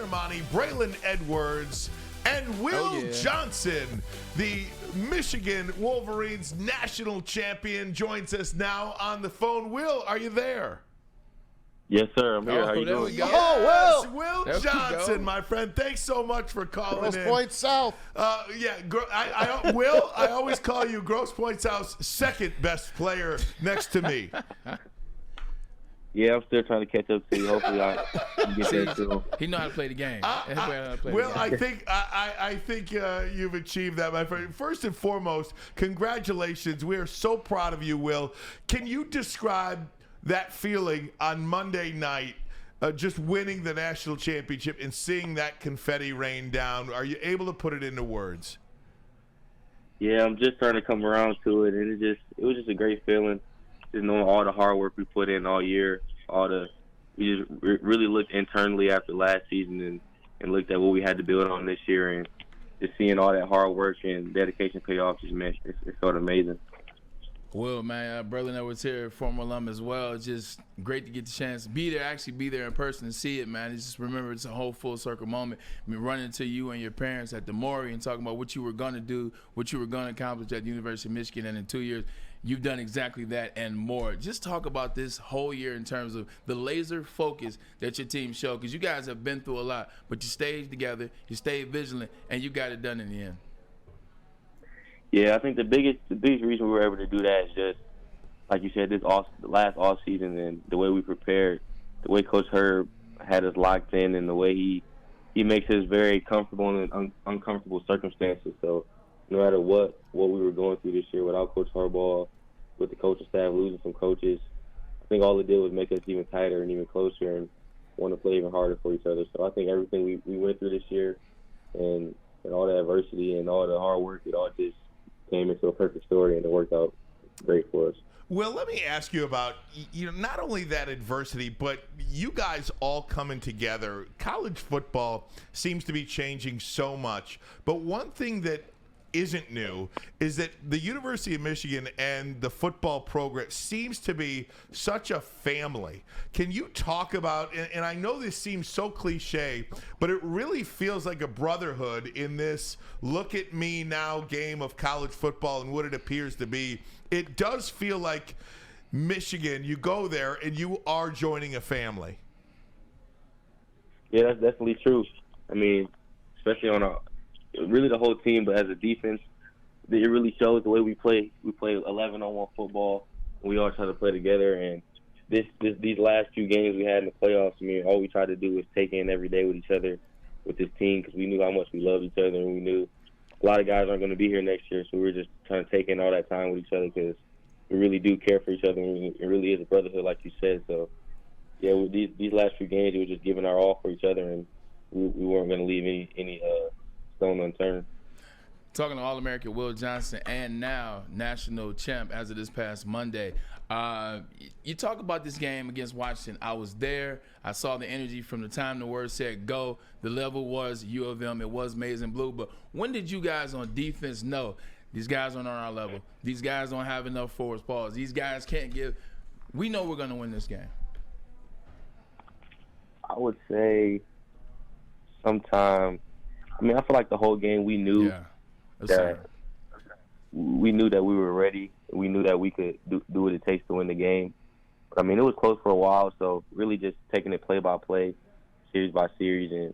Ermanni, Braylon Edwards, and Will Johnson, the Michigan Wolverines national champion, joins us now on the phone. Will, are you there? Yes, sir. I'm here. How you doing? Yes, Will Johnson, my friend. Thanks so much for calling Grosse in. Pointe South. Will, I always call you Grosse Pointe South's second best player next to me. Yeah, I'm still trying to catch up to you. Hopefully, I can get there too. He know how to play the game. Will, I think you've achieved that, my friend. First and foremost, congratulations. We are so proud of you, Will. Can you describe that feeling on Monday night, just winning the national championship and seeing that confetti rain down? Are you able to put it into words? Yeah, I'm just starting to come around to it, and it was just a great feeling. Just knowing all the hard work we put in all year, we just really looked internally after last season and looked at what we had to build on this year, and just seeing all that hard work and dedication pay off just meant it's sort of amazing. Well, man, Braylon Edwards here, former alum as well. It's just great to get the chance to be there in person and see it, man. Just remember, it's a whole full circle moment. I mean, running into you and your parents at the Maury and talking about what you were going to do, what you were going to accomplish at the University of Michigan, and in 2 years, you've done exactly that and more. Just talk about this whole year in terms of the laser focus that your team showed, because you guys have been through a lot, but you stayed together, you stayed vigilant, and you got it done in the end. Yeah, I think the biggest reason we were able to do that is just, like you said, the last off season and the way we prepared, the way Coach Herb had us locked in, and the way he makes us very comfortable in uncomfortable circumstances. So no matter what we were going through this year without Coach Harbaugh, with the coaching staff losing some coaches, I think all it did was make us even tighter and even closer and want to play even harder for each other. So I think everything we went through this year and all the adversity and all the hard work, it all just came into a perfect story, and it worked out great for us. Well, let me ask you about, not only that adversity, but you guys all coming together. College football seems to be changing so much, but one thing that isn't new is that the University of Michigan and the football program seems to be such a family. Can you talk about, and I know this seems so cliche, but it really feels like a brotherhood in this look at me now game of college football and what it appears to be. It does feel like Michigan, you go there and you are joining a family. Yeah, that's definitely true. I mean, especially on really the whole team, but as a defense, it really shows the way we play. We play 11-on-1 football, and we all try to play together. And these last few games we had in the playoffs, I mean, all we tried to do was take in every day with each other, with this team, because we knew how much we loved each other, and we knew a lot of guys aren't going to be here next year. So we were just trying to take in all that time with each other, because we really do care for each other, and it really is a brotherhood, like you said. So, yeah, with these last few games, we were just giving our all for each other, and we weren't going to leave any stone unturned. Talking to All-American Will Johnson and now national champ as of this past Monday. You talk about this game against Washington. I was there. I saw the energy from the time the word said go. The level was U of M. It was maize and blue. But when did you guys on defense know these guys aren't on our level? These guys don't have enough forward balls. These guys can't give. We know we're going to win this game. I would say sometime. I mean, I feel like the whole game we knew that we were ready. We knew that we could do what it takes to win the game. But, I mean, it was close for a while, so really just taking it play by play, series by series,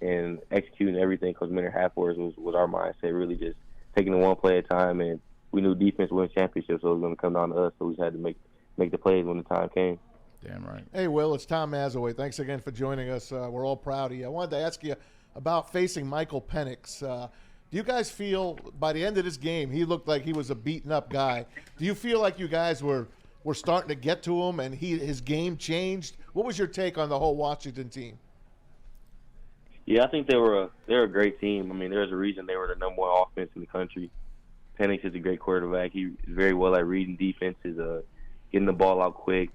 and executing everything Coach Minter had for us was our mindset, really just taking it one play at a time. And we knew defense wins championships, so it was going to come down to us, so we just had to make the plays when the time came. Damn right. Hey, Will, it's Tom Mazaway. Thanks again for joining us. We're all proud of you. I wanted to ask you about facing Michael Penix. Do you guys feel by the end of this game, he looked like he was a beaten-up guy? Do you feel like you guys were starting to get to him and his game changed? What was your take on the whole Washington team? Yeah, I think they're a great team. I mean, there's a reason they were the number one offense in the country. Penix is a great quarterback. He's very well at reading defenses, getting the ball out quick.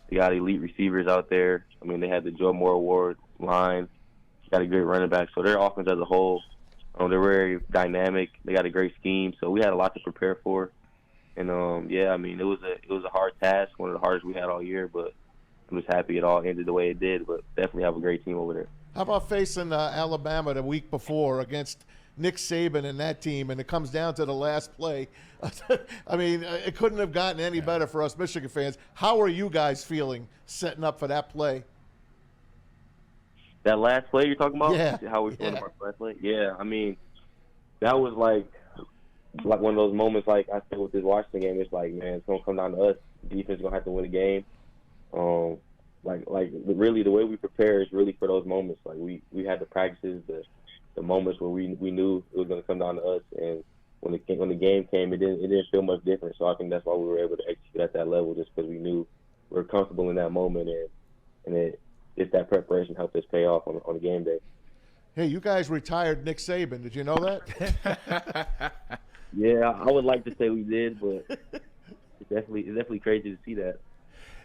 They got elite receivers out there. I mean, they had the Joe Moore Award line. Got a great running back. So their offense as a whole, they're very dynamic. They got a great scheme. So we had a lot to prepare for. And, yeah, I mean, it was a hard task, one of the hardest we had all year, but I'm just happy it all ended the way it did. But definitely have a great team over there. How about facing Alabama the week before against Nick Saban and that team, and it comes down to the last play? I mean, it couldn't have gotten any better for us Michigan fans. How are you guys feeling setting up for that play? That last play you're talking about? Yeah. How we feeling about the last play? Yeah, I mean, that was like one of those moments, like I said with this Washington game, it's like, man, it's going to come down to us. Defense is going to have to win the game. Like really the way we prepare is really for those moments. Like we had the practices, the moments where we knew it was going to come down to us, and when the game came, it didn't feel much different. So I think that's why we were able to execute at that level, just because we knew we were comfortable in that moment, and it's that preparation helped us pay off on the game day. Hey, you guys retired Nick Saban. Did you know that? Yeah, I would like to say we did, but it's definitely crazy to see that.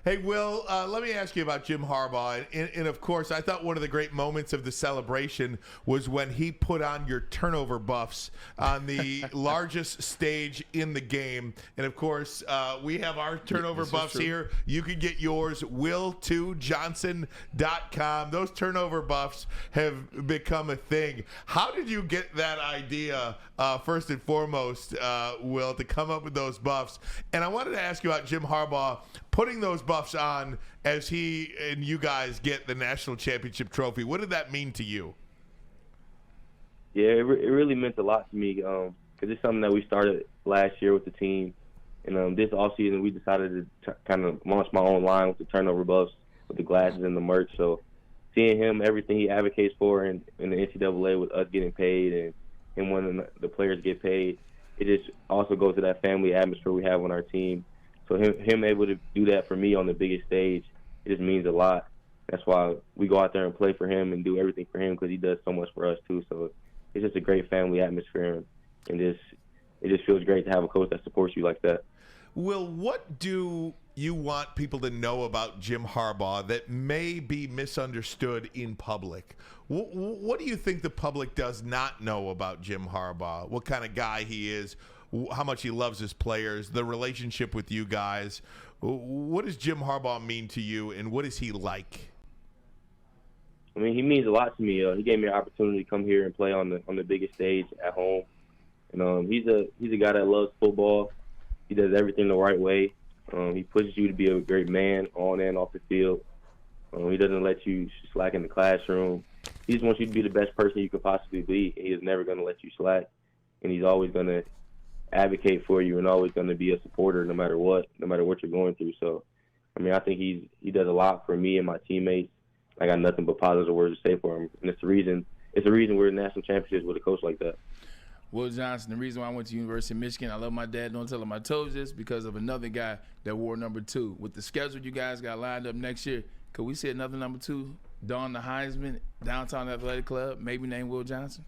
Hey, Will, let me ask you about Jim Harbaugh. And, of course, I thought one of the great moments of the celebration was when he put on your turnover buffs on the largest stage in the game. And, of course, we have our turnover buffs here. You can get yours, will2johnson.com. Those turnover buffs have become a thing. How did you get that idea, first and foremost, Will, to come up with those buffs? And I wanted to ask you about Jim Harbaugh putting those buffs on as he and you guys get the national championship trophy. What did that mean to you? Yeah, it really meant a lot to me because it's something that we started last year with the team. And this offseason, we decided to kind of launch my own line with the turnover buffs, with the glasses and the merch. So seeing him, everything he advocates for in the NCAA with us getting paid and him when the players get paid, it just also goes to that family atmosphere we have on our team. So him able to do that for me on the biggest stage, it just means a lot. That's why we go out there and play for him and do everything for him, because he does so much for us too. So it's just a great family atmosphere, and it just feels great to have a coach that supports you like that. Will, what do you want people to know about Jim Harbaugh that may be misunderstood in public? What do you think the public does not know about Jim Harbaugh? What kind of guy he is? How much he loves his players, the relationship with you guys. What does Jim Harbaugh mean to you, and what is he like? I mean, he means a lot to me. He gave me an opportunity to come here and play on the biggest stage at home. And he's a guy that loves football. He does everything the right way. He pushes you to be a great man on and off the field. He doesn't let you slack in the classroom. He just wants you to be the best person you could possibly be. He is never going to let you slack, and he's always going to advocate for you and always going to be a supporter no matter what you're going through. So, I mean, I think he does a lot for me and my teammates. I got nothing but positive words to say for him, and it's the reason we're in national championships with a coach like that. Will Johnson, the reason why I went to University of Michigan, I love my dad, don't tell him I told you this, because of another guy that wore number 2. With the schedule you guys got lined up next year, could we see another number 2 don the Heisman, Downtown Athletic Club, maybe named Will Johnson?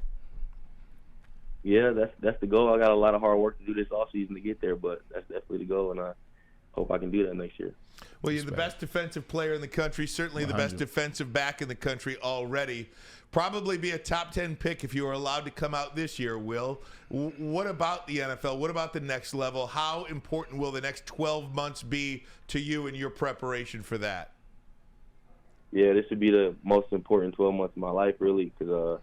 Yeah, that's the goal. I got a lot of hard work to do this offseason to get there, but that's definitely the goal, and I hope I can do that next year. Well, you're the best defensive player in the country, certainly 100. The best defensive back in the country already. Probably be a top 10 pick if you were allowed to come out this year, Will. What about the NFL? What about the next level? How important will the next 12 months be to you in your preparation for that? Yeah, this would be the most important 12 months of my life, really, because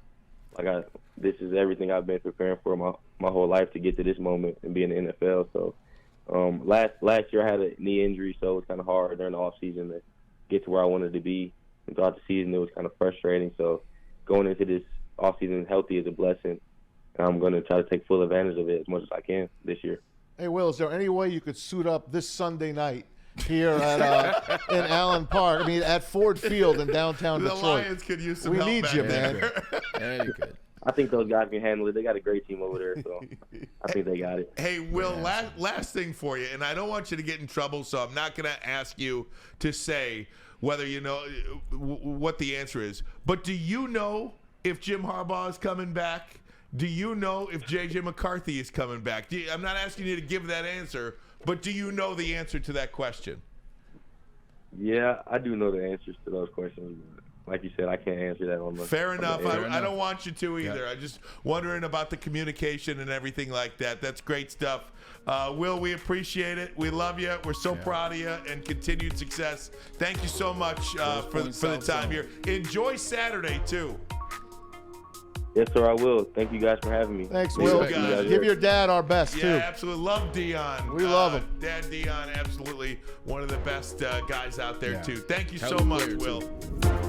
this is everything I've been preparing for my whole life to get to this moment and be in the NFL. So last year I had a knee injury, so it was kind of hard during the off season to get to where I wanted to be. And throughout the season, it was kind of frustrating. So going into this off season healthy is a blessing, and I'm going to try to take full advantage of it as much as I can this year. Hey, Will, is there any way you could suit up this Sunday night here at in Allen Park? I mean, at Ford Field in downtown Detroit. The Lions could use some help. We need back you, there. man. Yeah, you could. I think those guys can handle it. They got a great team over there, so I think they got it. Hey, Will, last thing for you, and I don't want you to get in trouble, so I'm not going to ask you to say whether you know what the answer is. But do you know if Jim Harbaugh is coming back? Do you know if J.J. McCarthy is coming back? I'm not asking you to give that answer, but do you know the answer to that question? Yeah, I do know the answers to those questions. like you said, I can't answer that on the. Fair enough. on the air. I don't want you to either. I'm just wondering about the communication and everything like that. That's great stuff. Will, we appreciate it. We love you. We're so proud of you, and continued success. Thank you so much for the time here. Enjoy Saturday, too. Yes, sir, I will. Thank you guys for having me. Thanks, Will. Give your dad our best, too. Yeah, absolutely. Love Dion. We love him. Dad Dion, absolutely one of the best guys out there, too. Thank you Hell so of a much, player, Will. too.